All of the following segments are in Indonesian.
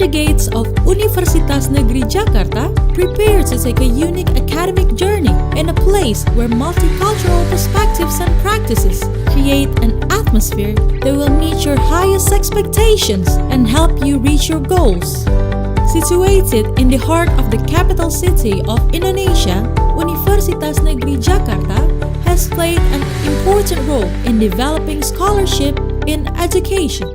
the gates of Universitas Negeri Jakarta, prepare to take a unique academic journey in a place where multicultural perspectives and practices create an atmosphere that will meet your highest expectations and help you reach your goals. Situated in the heart of the capital city of Indonesia, Universitas Negeri Jakarta has played an important role in developing scholarship in education.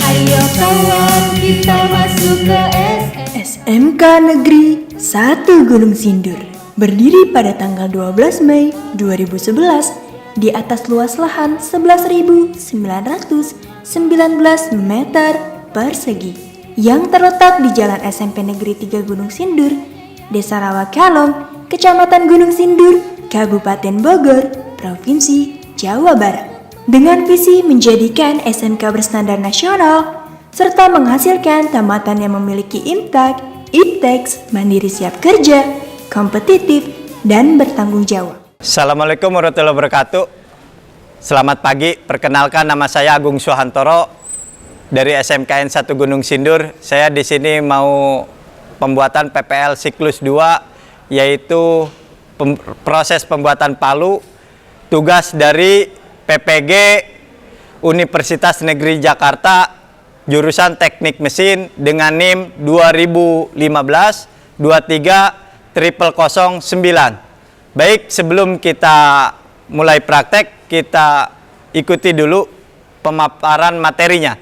Ayo kawan, kita masuk ke SMK Negeri 1 Gunung Sindur. Berdiri pada tanggal 12 Mei 2011 di atas luas lahan 11.919 meter persegi yang terletak di Jalan SMP Negeri 3 Gunung Sindur, Desa Rawakalong, Kecamatan Gunung Sindur, Kabupaten Bogor, Provinsi Jawa Barat. Dengan visi menjadikan SMK berstandar nasional serta menghasilkan tamatan yang memiliki IMTAK, IPTEX, mandiri siap kerja, kompetitif, dan bertanggung jawab. Assalamualaikum warahmatullahi wabarakatuh. Selamat pagi, perkenalkan nama saya Agung Suhantoro dari SMKN 1 Gunung Sindur. Saya di sini mau pembuatan PPL siklus 2, yaitu proses pembuatan palu, tugas dari PPG Universitas Negeri Jakarta, jurusan Teknik Mesin dengan NIM 2015-23-0009. Baik, sebelum kita mulai praktek, kita ikuti dulu pemaparan materinya.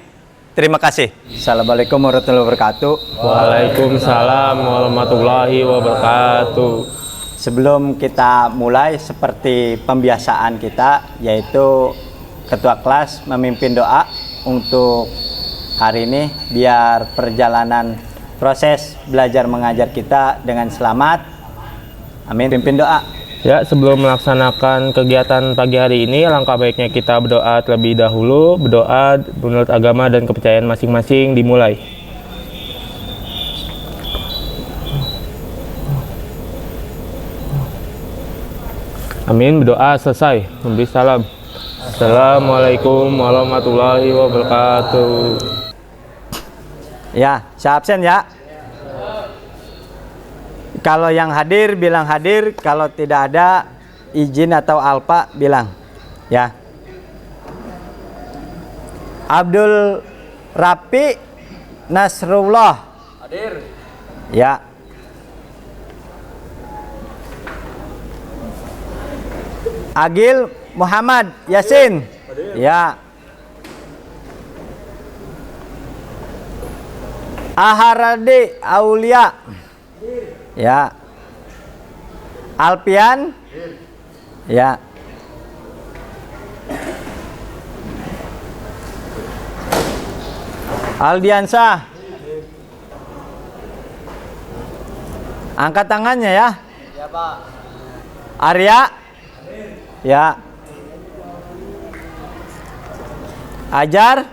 Terima kasih. Assalamualaikum warahmatullahi wabarakatuh. Waalaikumsalam warahmatullahi wabarakatuh. Sebelum kita mulai, seperti pembiasaan kita, yaitu ketua kelas memimpin doa untuk hari ini, biar perjalanan proses belajar mengajar kita dengan selamat. Amin. Pimpin doa. Ya, sebelum melaksanakan kegiatan pagi hari ini, alangkah baiknya kita berdoa terlebih dahulu. Berdoa menurut agama dan kepercayaan masing-masing dimulai. Amin, berdoa selesai. Memberi salam. Assalamualaikum warahmatullahi wabarakatuh. Ya, saya absen ya. Kalau yang hadir bilang hadir, kalau tidak ada izin atau alpa bilang ya. Abdul Rapi Nasrullah hadir. Ya. Agil Muhammad Yasin hadir. Ya. Aharadi Aulia hadir. Ya. Alpian hadir. Ya. Aldiansah hadir. Angkat tangannya ya. Ya, Pak. Arya hadir. Ya. Ajar.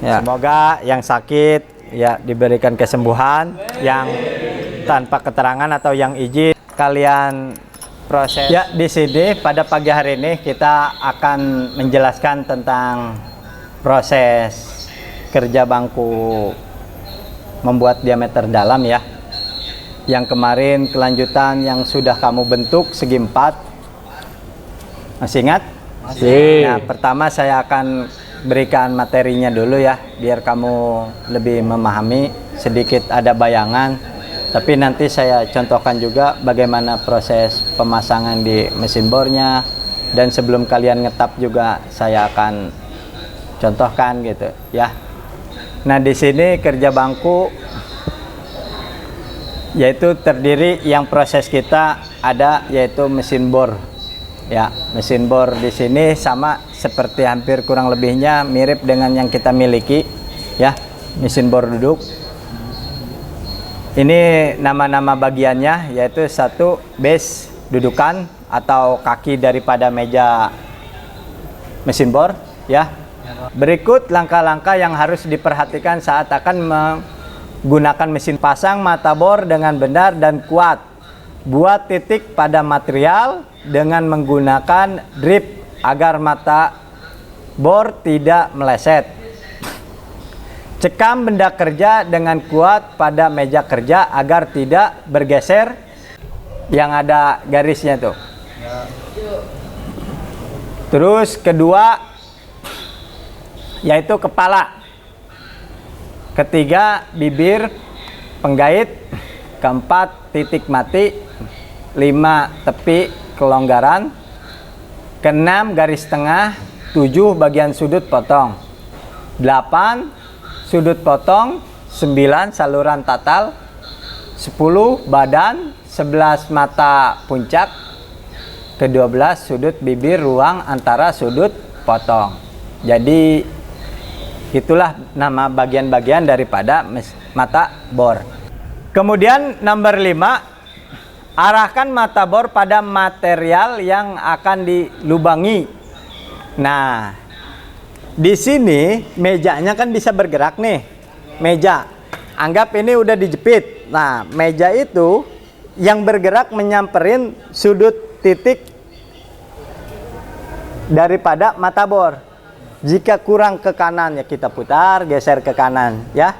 Ya. Semoga yang sakit ya diberikan kesembuhan, yang tanpa keterangan atau yang izin kalian proses. Ya, di sini pada pagi hari ini kita akan menjelaskan tentang proses kerja bangku membuat diameter dalam ya. Yang kemarin kelanjutan yang sudah kamu bentuk segi 4. Masih ingat? Masih. Nah, pertama saya akan berikan materinya dulu ya, biar kamu lebih memahami, sedikit ada bayangan. Tapi nanti saya contohkan juga bagaimana proses pemasangan di mesin bornya, dan sebelum kalian ngetap juga saya akan contohkan gitu ya. Nah, di sini kerja bangku yaitu terdiri yang proses kita ada yaitu mesin bor. Ya, mesin bor di sini sama seperti hampir kurang lebihnya mirip dengan yang kita miliki ya, mesin bor duduk. Ini nama-nama bagiannya yaitu satu base dudukan atau kaki daripada meja mesin bor ya. Berikut langkah-langkah yang harus diperhatikan saat akan Gunakan mesin pasang mata bor dengan benar dan kuat. Buat titik pada material dengan menggunakan drip agar mata bor tidak meleset. Cekam benda kerja dengan kuat pada meja kerja agar tidak bergeser yang ada garisnya tuh. Terus kedua yaitu kepala. Ketiga bibir penggait. Keempat titik mati. 5 tepi kelonggaran. Keenam garis tengah. 7 bagian sudut potong. 8 sudut potong. 9 saluran tatal. 10 badan. 11 mata puncak. Ke-12 sudut bibir ruang antara sudut potong. Jadi itulah nama bagian-bagian daripada mata bor. Kemudian nomor 5, arahkan mata bor pada material yang akan dilubangi. Nah, di sini mejanya kan bisa bergerak nih. Meja. Anggap ini udah dijepit. Nah, meja itu yang bergerak menyamperin sudut titik daripada mata bor. Jika kurang ke kanan ya kita putar, geser ke kanan ya.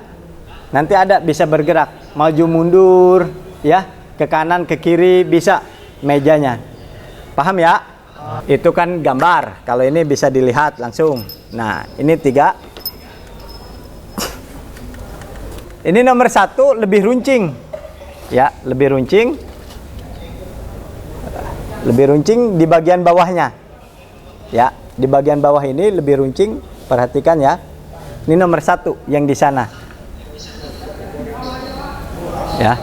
Nanti ada bisa bergerak, maju mundur ya, ke kanan ke kiri bisa mejanya. Paham ya? Itu kan gambar. Kalau ini bisa dilihat langsung. Nah, ini 3. Ini nomor 1 lebih runcing. Ya, lebih runcing. Lebih runcing di bagian bawahnya. Ya, di bagian bawah ini lebih runcing. Perhatikan ya. Ini nomor 1 yang di sana. Ya.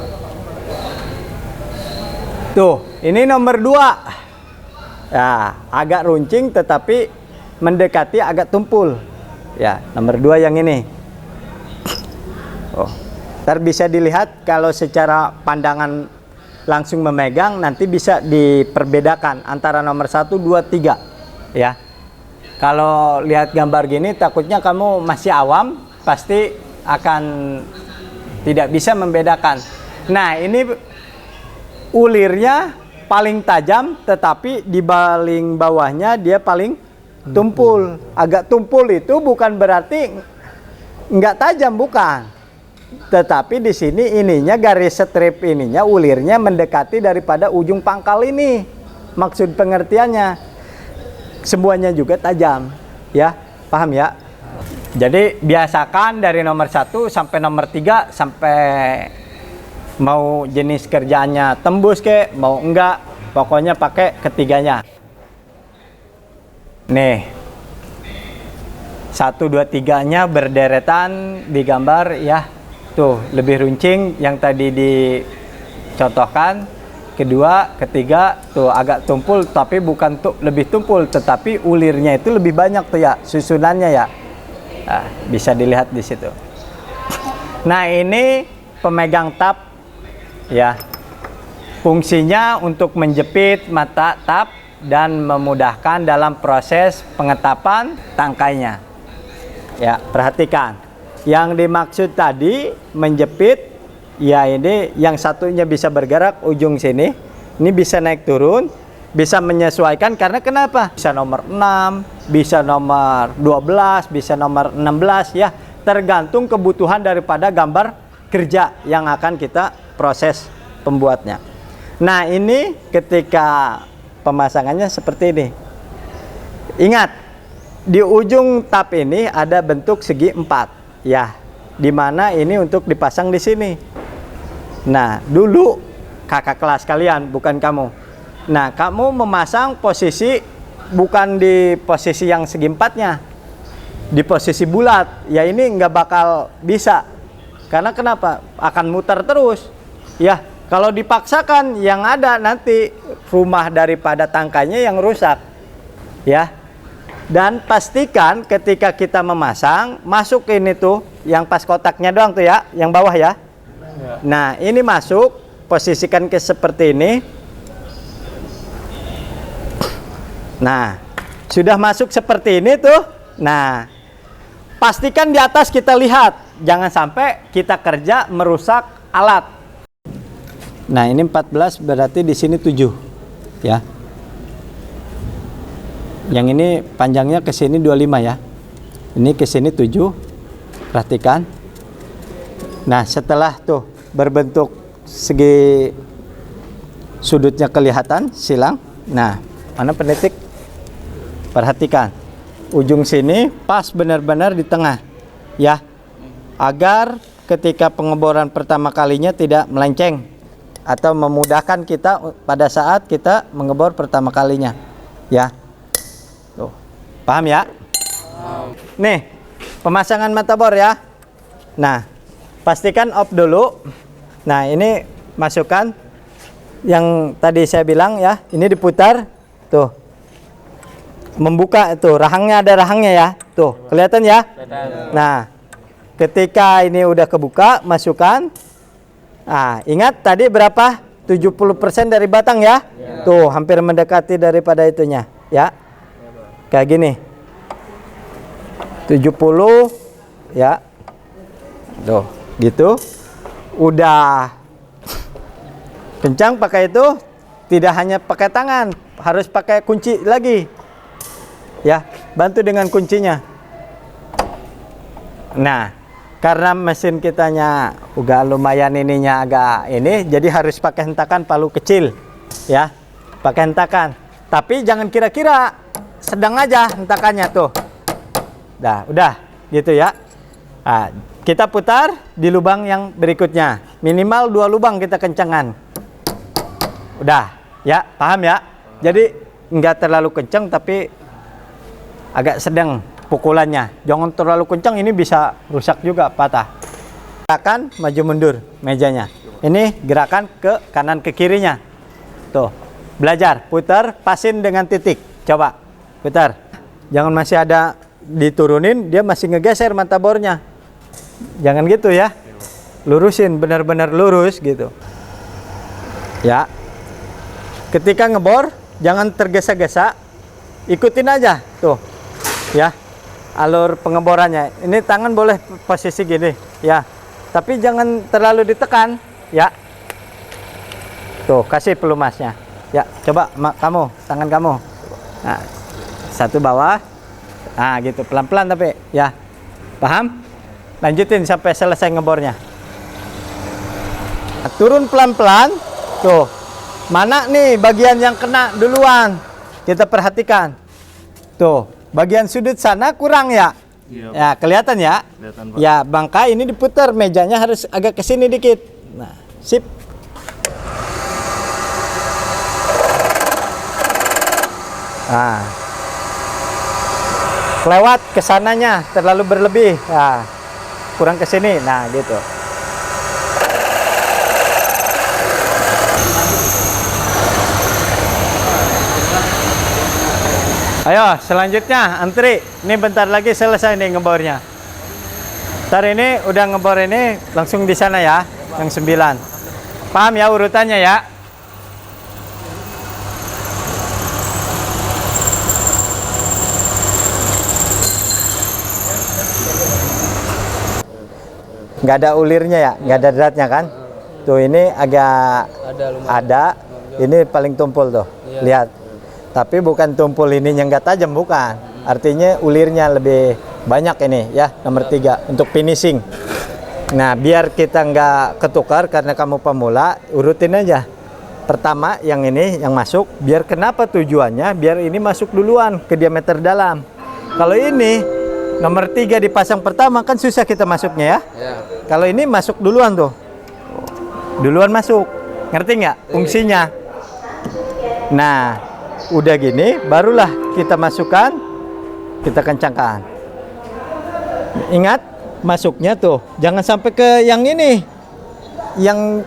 Tuh, ini nomor 2. Ya, agak runcing tetapi mendekati agak tumpul. Ya, nomor 2 yang ini. Oh, ntar bisa dilihat kalau secara pandangan langsung memegang nanti bisa diperbedakan antara nomor 1, 2, 3 ya. Kalau lihat gambar gini takutnya kamu masih awam, pasti akan tidak bisa membedakan. Nah, ini ulirnya paling tajam tetapi di paling bawahnya dia paling tumpul. Agak tumpul itu bukan berarti nggak tajam, bukan. Tetapi di sini ininya garis strip ininya ulirnya mendekati daripada ujung pangkal ini. Maksud pengertiannya semuanya juga tajam, ya. Paham ya? Jadi biasakan dari nomor 1 sampai nomor 3 sampai mau jenis kerjaannya tembus ke mau enggak, pokoknya pakai ketiganya. Nih. 1, 2, 3-nya berderetan digambar ya. Tuh, lebih runcing yang tadi dicontohkan. Kedua, ketiga, tuh agak tumpul tapi bukan lebih tumpul, tetapi ulirnya itu lebih banyak tuh ya, susunannya ya. Nah, bisa dilihat di situ. Nah, ini pemegang tap ya. Fungsinya untuk menjepit mata tap dan memudahkan dalam proses pengetapan tangkainya. Ya, perhatikan. Yang dimaksud tadi menjepit, ya ini yang satunya bisa bergerak ujung sini, ini bisa naik turun, bisa menyesuaikan karena kenapa? Bisa nomor 6, bisa nomor 12, bisa nomor 16 ya, tergantung kebutuhan daripada gambar kerja yang akan kita proses pembuatnya. Nah, ini ketika pemasangannya seperti ini. Ingat, di ujung tap ini ada bentuk segi 4. Ya, dimana ini untuk dipasang di sini. Nah, dulu kakak kelas kalian, bukan kamu. Nah, kamu memasang posisi bukan di posisi yang segi 4-nya, di posisi bulat. Ya, ini nggak bakal bisa. Karena kenapa? Akan muter terus. Ya, kalau dipaksakan yang ada nanti rumah daripada tangkainya yang rusak. Ya. Dan pastikan ketika kita memasang, masuk ini tuh, yang pas kotaknya doang tuh ya, yang bawah ya. Nah, ini masuk, posisikan ke seperti ini. Nah, sudah masuk seperti ini tuh. Nah, pastikan di atas kita lihat. Jangan sampai kita kerja merusak alat. Nah, ini 14 berarti di sini 7. Ya. Yang ini panjangnya ke sini 25 ya. Ini ke sini 7. Perhatikan. Nah, setelah tuh berbentuk segi sudutnya kelihatan silang. Nah, mana penitik? Perhatikan. Ujung sini pas benar-benar di tengah. Ya. Agar ketika pengeboran pertama kalinya tidak melenceng atau memudahkan kita pada saat kita mengebor pertama kalinya. Ya. Tuh. Paham ya? Nih, pemasangan mata bor ya. Nah, pastikan off dulu. Nah, ini masukkan yang tadi saya bilang ya. Ini diputar. Tuh. Membuka itu, rahangnya ada rahangnya ya. Tuh, kelihatan ya? Nah, ketika ini udah kebuka, masukkan. Nah, ingat tadi berapa? 70% dari batang ya? Tuh, hampir mendekati daripada itunya, ya. Kayak gini. 70 ya. Tuh, gitu. Udah kencang pakai itu, tidak hanya pakai tangan, harus pakai kunci lagi. Ya, bantu dengan kuncinya. Nah, karena mesin kitanya udah lumayan ininya agak ini, jadi harus pakai hentakan palu kecil. Ya, pakai hentakan. Tapi jangan kira-kira, sedang aja hentakannya tuh. Udah gitu ya. Nah, kita putar di lubang yang berikutnya. Minimal 2 lubang kita kencangan. Udah, ya, paham ya? Jadi nggak terlalu kencang tapi agak sedang pukulannya. Jangan terlalu kencang, ini bisa rusak juga, patah. Gerakan maju mundur mejanya. Ini gerakan ke kanan ke kirinya. Tuh, belajar, putar, pasin dengan titik. Coba, putar. Jangan masih ada diturunin, dia masih ngegeser mata bornya. Jangan gitu ya. Lurusin, benar-benar lurus gitu. Ya. Ketika ngebor, jangan tergesa-gesa. Ikutin aja, tuh. Ya, alur pengeborannya. Ini tangan boleh posisi gini, ya. Tapi jangan terlalu ditekan, ya. Tuh, kasih pelumasnya. Ya, coba kamu, tangan kamu. Nah, satu bawah. Nah, gitu, pelan-pelan tapi, ya. Paham? Lanjutin sampai selesai ngebornya. Nah, turun pelan-pelan. Tuh. Mana nih bagian yang kena duluan? Kita perhatikan. Tuh. Bagian sudut sana kurang ya? Ya, kelihatan ya? Kelihatan, Pak. Ya, bangkai ini diputar, mejanya harus agak ke sini dikit. Nah, sip. Nah. Kelewat ke sananya, terlalu berlebih. Nah, kurang ke sini. Nah, gitu. Ayo, selanjutnya antri. Ini bentar lagi selesai nih ngebornya. Ntar ini udah ngebor ini langsung di sana ya, yang 9. Paham ya urutannya ya? Nggak ada ulirnya ya, nggak ada dratnya kan? Tuh ini agak ada. Ini paling tumpul tuh. Lihat. Tapi bukan tumpul ini yang nggak tajam, bukan. Artinya ulirnya lebih banyak ini ya, nomor 3 untuk finishing. Nah, biar kita nggak ketukar karena kamu pemula, urutin aja. Pertama yang ini yang masuk, biar kenapa tujuannya? Biar ini masuk duluan ke diameter dalam. Kalau ini nomor 3 dipasang pertama kan susah kita masuknya ya. Kalau ini masuk duluan tuh. Duluan masuk. Ngerti nggak fungsinya? Nah, udah gini, barulah kita masukkan, kita kencangkan. Ingat, masuknya tuh, jangan sampai ke yang ini, yang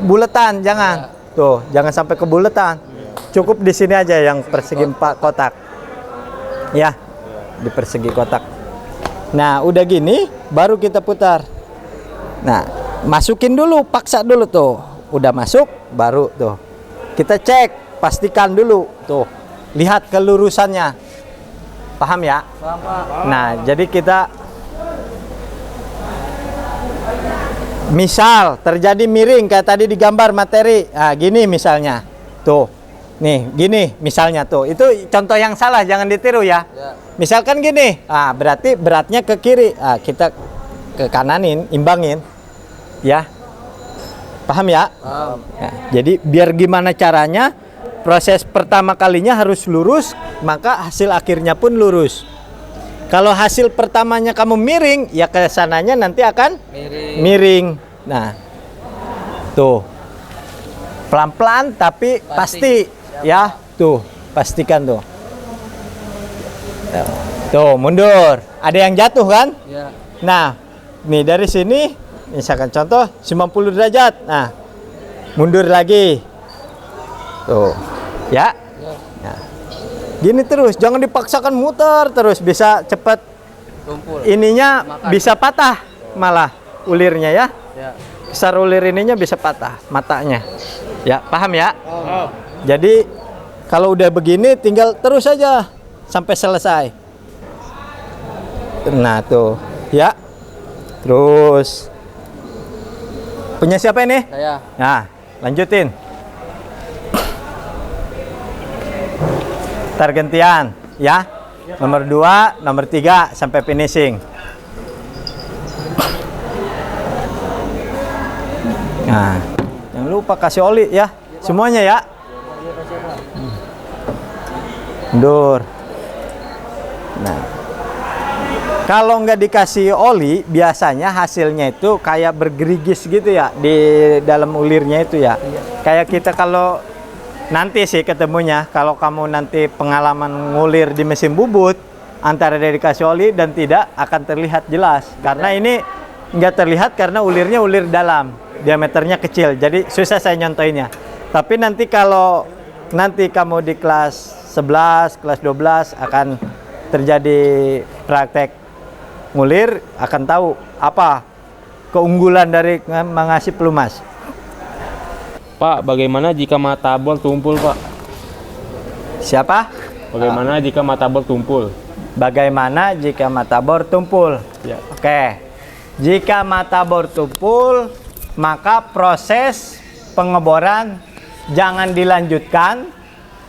buletan, jangan. Tuh, jangan sampai ke buletan. Cukup di sini aja yang persegi 4 kotak. Ya, di persegi kotak. Nah, udah gini, baru kita putar. Nah, masukin dulu, paksa dulu tuh. Udah masuk, baru tuh. Kita cek. Pastikan dulu tuh, lihat kelurusannya. Paham ya? Paham, Pak. Nah, jadi kita misal terjadi miring kayak tadi di gambar materi. Nah, gini misalnya. Tuh. Nih, gini misalnya tuh. Itu contoh yang salah, jangan ditiru ya. Misalkan gini. Ah, berarti beratnya ke kiri. Ah, kita ke kananin, imbangin. Ya. Paham ya? Paham. Nah, jadi biar gimana caranya, proses pertama kalinya harus lurus, maka hasil akhirnya pun lurus. Kalau hasil pertamanya kamu miring, ya ke sananya nanti akan miring. Nah, tuh. Pelan-pelan tapi pasti. Ya, tuh. Pastikan tuh. Tuh, mundur. Ada yang jatuh kan? Ya. Nah, nih dari sini, misalkan contoh 90 derajat. Nah, mundur lagi. Tuh. Ya. Nah, gini terus, jangan dipaksakan muter terus, bisa cepat Tumpul. ininya Makan. bisa patah malah ulirnya ya. Ya. Besar ulir ininya bisa patah matanya. Ya, paham ya? Jadi kalau udah begini tinggal terus aja sampai selesai. Nah, tuh. Ya. Terus. Punya siapa ini? Saya. Nah, lanjutin. Tergantian ya. Nomor 2, nomor 3 sampai finishing. Nah, jangan lupa kasih oli ya. Semuanya ya. Mundur. Nah, kalau nggak dikasih oli, biasanya hasilnya itu kayak bergerigis gitu ya di dalam ulirnya itu ya. Kayak kita kalau nanti sih ketemunya, kalau kamu nanti pengalaman ngulir di mesin bubut, antara dari dikasih oli dan tidak akan terlihat jelas. Karena ini nggak terlihat karena ulirnya ulir dalam, diameternya kecil. Jadi susah saya nyontoinnya. Tapi nanti kalau nanti kamu di kelas 11, kelas 12 akan terjadi praktek ngulir, akan tahu apa keunggulan dari mengasih pelumas. Pak, bagaimana jika matabor tumpul, Pak? Siapa? Bagaimana jika matabor tumpul? Bagaimana jika matabor tumpul? Ya. Oke. Jika matabor tumpul, maka proses pengeboran jangan dilanjutkan.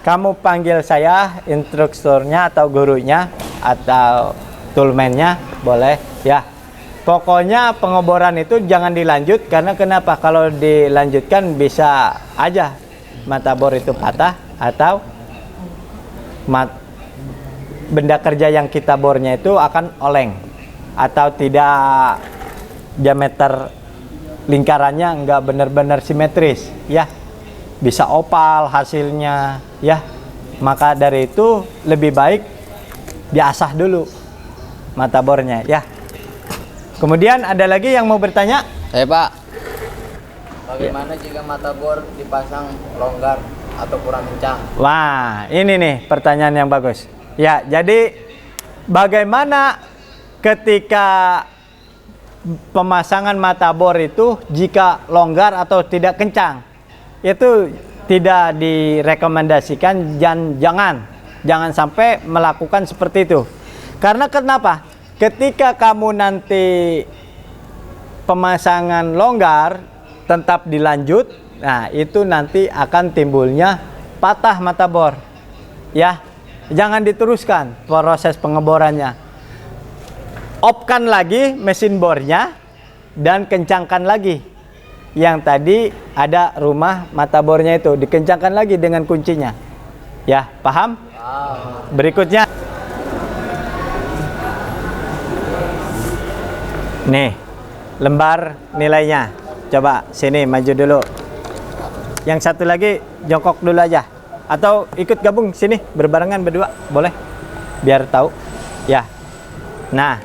Kamu panggil saya, instrukturnya atau gurunya atau toolman-nya boleh ya. Pokoknya pengeboran itu jangan dilanjut karena kenapa? Kalau dilanjutkan bisa aja matabor itu patah atau benda kerja yang kita bornya itu akan oleng atau tidak, diameter lingkarannya nggak benar-benar simetris ya, bisa opal hasilnya ya. Maka dari itu lebih baik diasah dulu matabornya ya. Kemudian ada lagi yang mau bertanya? Saya, Pak. Bagaimana jika matabor dipasang longgar atau kurang kencang? Wah, ini nih pertanyaan yang bagus. Ya, jadi bagaimana ketika pemasangan matabor itu jika longgar atau tidak kencang? Itu tidak direkomendasikan, jangan sampai melakukan seperti itu. Karena kenapa? Ketika kamu nanti pemasangan longgar tetap dilanjut, nah itu nanti akan timbulnya patah matabor. Ya, jangan diteruskan proses pengeborannya. Opkan lagi mesin bornya dan kencangkan lagi. Yang tadi ada rumah matabornya itu dikencangkan lagi dengan kuncinya. Ya, paham? Berikutnya. Nih, lembar nilainya. Coba sini maju dulu. Yang satu lagi jongkok dulu aja. Atau ikut gabung sini berbarengan berdua, boleh? Biar tahu. Ya. Nah,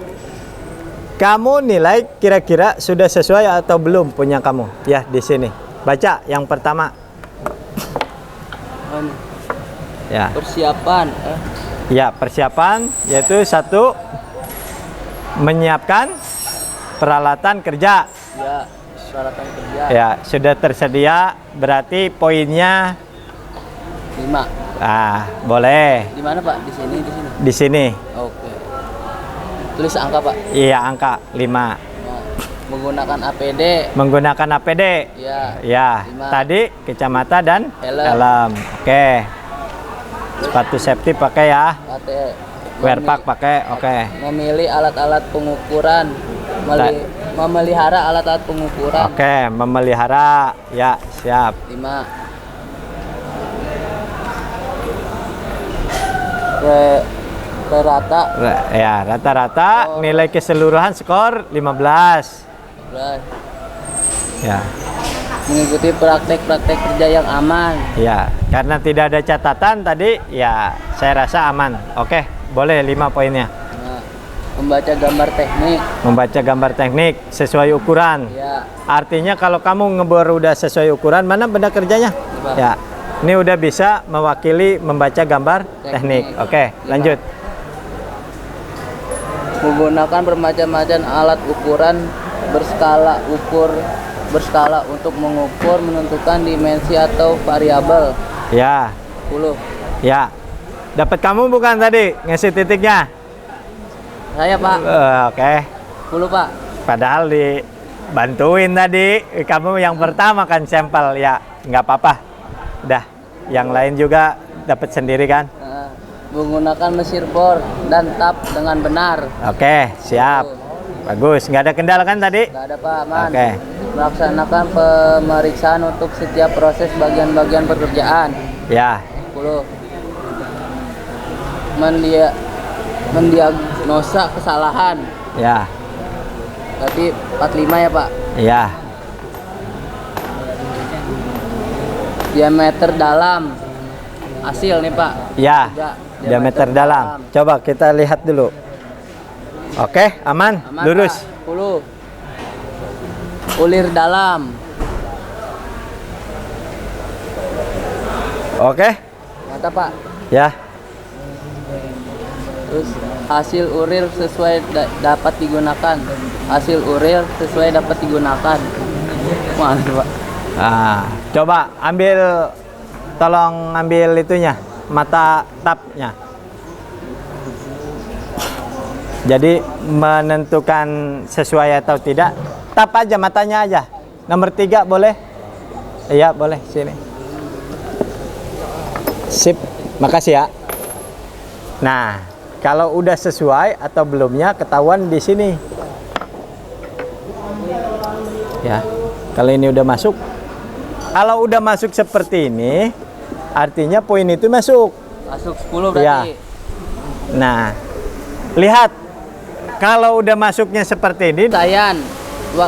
kamu nilai kira-kira sudah sesuai atau belum punya kamu? Ya, di sini. Baca yang pertama. Ya. Persiapan. Ya, persiapan yaitu satu, menyiapkan peralatan kerja. Ya, peralatan kerja. Ya, sudah tersedia, berarti poinnya 5. Boleh. Di mana Pak? Di sini, di sini. Di sini. Oke. Tulis angka Pak. Iya, angka 5. Nah, menggunakan APD. Menggunakan APD. Ya. Ya, 5. tadi kacamata dan Helm. helm. Oke. Sepatu safety pakai ya. Wear pack pakai. Oke. Memilih alat-alat pengukuran. Memelihara alat-alat pengukuran. Oke, memelihara. Ya, siap. 5. Rata-rata nilai keseluruhan skor 15. 11. Ya. Mengikuti praktek-praktek kerja yang aman. Ya, karena tidak ada catatan tadi, ya saya rasa aman. Oke, boleh 5 poinnya. Nah, membaca gambar teknik. Membaca gambar teknik sesuai ukuran. Ya. Artinya kalau kamu ngebor udah sesuai ukuran, mana benda kerjanya? Coba. Ya, ini udah bisa mewakili membaca gambar teknik. Oke, lanjut. Menggunakan bermacam-macam alat ukuran berskala untuk mengukur, menentukan dimensi atau variabel. Ya, 10. ya. Dapat kamu bukan tadi ngasih titiknya? Saya Pak. Oke. 10 Pak. Padahal dibantuin tadi, kamu yang pertama kan sampel, ya nggak apa-apa. Udah, yang lain juga dapat sendiri kan? Nah, menggunakan mesin bor dan tap dengan benar. Oke, siap. Bagus, nggak ada kendala kan tadi? Nggak ada Pak, aman. Oke. Melaksanakan pemeriksaan untuk setiap proses bagian-bagian pekerjaan. Ya, 10. Mendiagnosa kesalahan. ya, Berarti 45 ya Pak. ya. Diameter dalam. Hasil nih Pak. Ya, 3. diameter dalam. Coba kita lihat dulu. Oke, aman, Aman, lurus. Pak. 10. Ulir dalam. Oke, Mantap Pak. ya, Terus hasil urir sesuai dapat digunakan. Hasil urir sesuai dapat digunakan. Mantap Pak. coba tolong ambil itunya, mata tapnya. Jadi menentukan sesuai atau tidak, tap aja matanya aja. Nomor 3 boleh? Iya boleh, sini. Sip, makasih ya. Nah, kalau udah sesuai atau belumnya ketahuan di sini. Ya, kalau ini udah masuk. Kalau udah masuk seperti ini, artinya poin itu masuk. Masuk 10 berarti. Ya. Nah, lihat. Kalau udah masuknya seperti ini, Sayan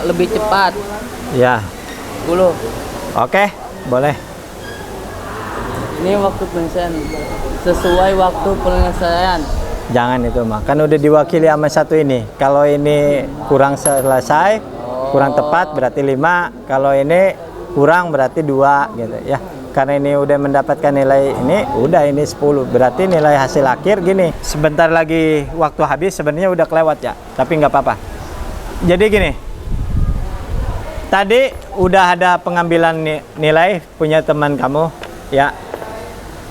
lebih cepat. ya. 10. Oke, boleh. Ini waktu penyelesaian sesuai waktu penyelesaian. Jangan itu mah, kan udah diwakili sama satu ini. Kalau ini kurang selesai, kurang tepat berarti 5. Kalau ini kurang berarti 2 gitu ya. Karena ini udah mendapatkan nilai ini, udah ini 10. Berarti nilai hasil akhir gini. Sebentar lagi waktu habis, sebenarnya udah kelewat ya, tapi nggak apa-apa. Jadi gini. Tadi udah ada pengambilan nilai punya teman kamu ya.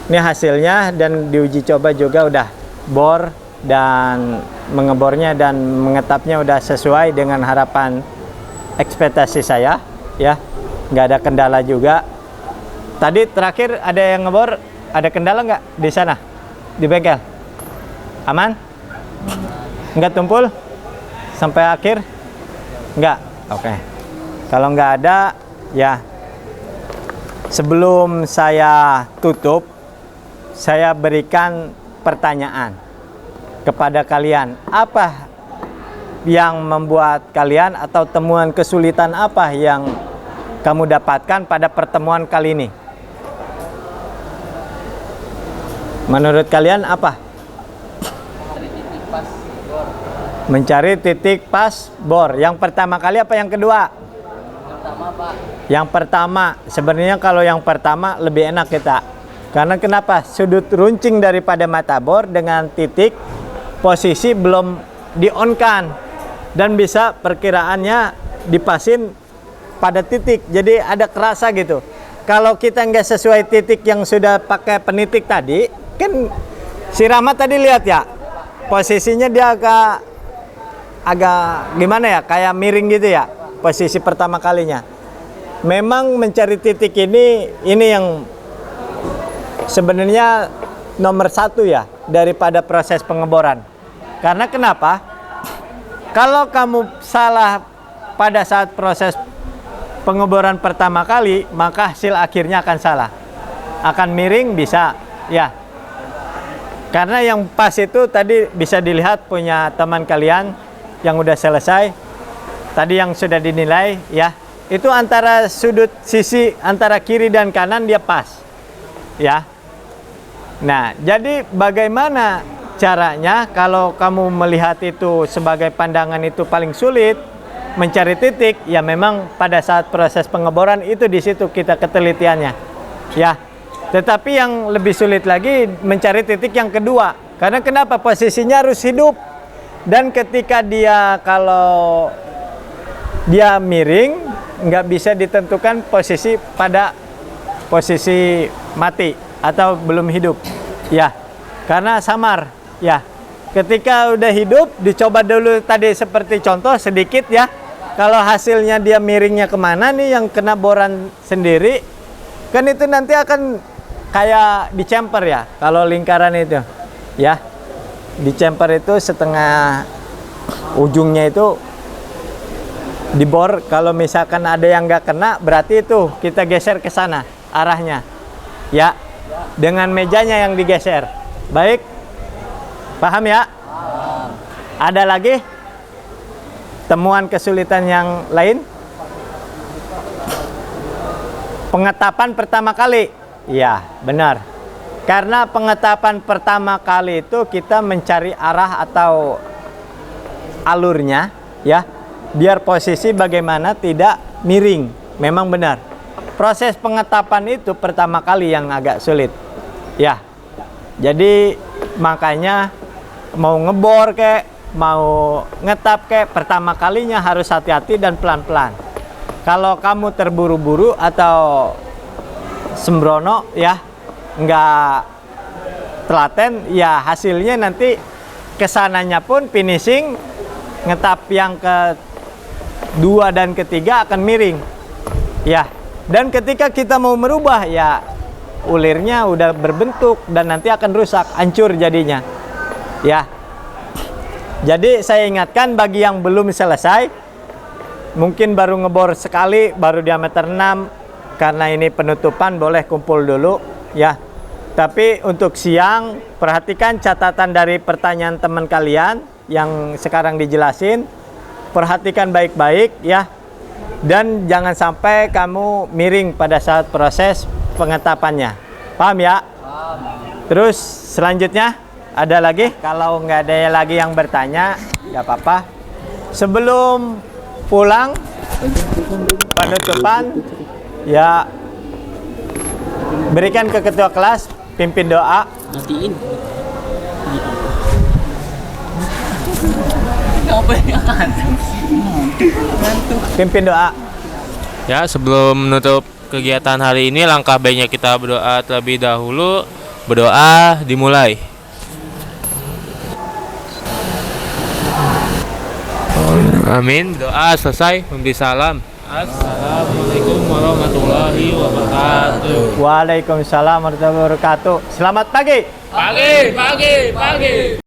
Ini hasilnya dan diuji coba juga udah bor dan mengebornya dan mengetapnya udah sesuai dengan harapan ekspektasi saya ya. Nggak ada kendala juga. Tadi terakhir ada yang ngebor, ada kendala nggak di sana? Di bengkel? Aman? Nggak tumpul? Sampai akhir? Nggak? Oke. Kalau nggak ada, ya sebelum saya tutup, saya berikan pertanyaan kepada kalian. Apa yang membuat kalian atau temuan kesulitan apa yang kamu dapatkan pada pertemuan kali ini? Menurut kalian apa? Mencari titik pas bor. Yang pertama kali apa yang kedua? Pertama Pak. Yang pertama. Sebenarnya kalau yang pertama lebih enak kita. Karena kenapa? Sudut runcing daripada mata bor dengan titik posisi belum di-on-kan. Dan bisa perkiraannya dipasin pada titik. Jadi ada kerasa gitu. kalau kita nggak sesuai titik yang sudah pakai penitik tadi, kan si Rahmat tadi lihat ya, posisinya dia agak gimana ya, kayak miring gitu ya, posisi pertama kalinya. Memang mencari titik ini yang sebenarnya nomor satu ya daripada proses pengeboran. Karena kenapa? Kalau kamu salah pada saat proses pengeboran pertama kali, maka hasil akhirnya akan salah, akan miring bisa ya. Karena yang pas itu tadi bisa dilihat punya teman kalian yang udah selesai tadi, yang sudah dinilai ya, itu antara sudut sisi antara kiri dan kanan dia pas ya. Nah, jadi bagaimana caranya kalau kamu melihat itu sebagai pandangan itu paling sulit mencari titik, ya memang pada saat proses pengeboran itu di situ kita ketelitiannya ya. Tetapi yang lebih sulit lagi mencari titik yang kedua. Karena kenapa? Posisinya harus hidup, dan ketika dia kalau dia miring nggak bisa ditentukan posisi pada posisi mati atau belum hidup ya, karena samar ya. Ketika udah hidup, dicoba dulu tadi seperti contoh sedikit ya. Kalau hasilnya dia miringnya kemana nih, yang kena boran sendiri, kan itu nanti akan kayak dicemper ya. Kalau lingkaran itu ya, dicemper itu setengah ujungnya itu dibor. Kalau misalkan ada yang nggak kena, berarti itu kita geser ke sana arahnya ya, dengan mejanya yang digeser. Baik, paham ya? Ada lagi temuan kesulitan yang lain? Pengetapan pertama kali. Ya, benar. Karena pengetapan pertama kali itu kita mencari arah atau alurnya ya, biar posisi bagaimana tidak miring. Memang benar. Proses pengetapan itu pertama kali yang agak sulit. Ya. Jadi makanya mau ngebor kek, mau ngetap kek, pertama kalinya harus hati-hati dan pelan-pelan. Kalau kamu terburu-buru atau sembrono ya, nggak telaten ya, hasilnya nanti kesananya pun finishing ngetap yang kedua dan ketiga akan miring ya. Dan ketika kita mau merubah ya, ulirnya udah berbentuk dan nanti akan rusak, hancur jadinya ya. Jadi saya ingatkan bagi yang belum selesai, mungkin baru ngebor sekali, baru diameter 6, karena ini penutupan, boleh kumpul dulu ya. Tapi untuk siang, perhatikan catatan dari pertanyaan teman kalian yang sekarang dijelasin, perhatikan baik-baik ya. Dan jangan sampai kamu miring pada saat proses pengetapannya. Paham ya? Terus selanjutnya ada lagi? Kalau nggak ada lagi yang bertanya, nggak apa-apa. Sebelum pulang, penutupan ya, berikan ke ketua kelas, pimpin doa. Matiin. Pimpin doa. Ya, sebelum menutup kegiatan hari ini, langkah baiknya kita berdoa terlebih dahulu. Berdoa dimulai. Amin. Doa selesai, memberi salam. Assalamualaikum warahmatullahi wabarakatuh. Waalaikumsalam warahmatullahi wabarakatuh. Selamat pagi. Pagi.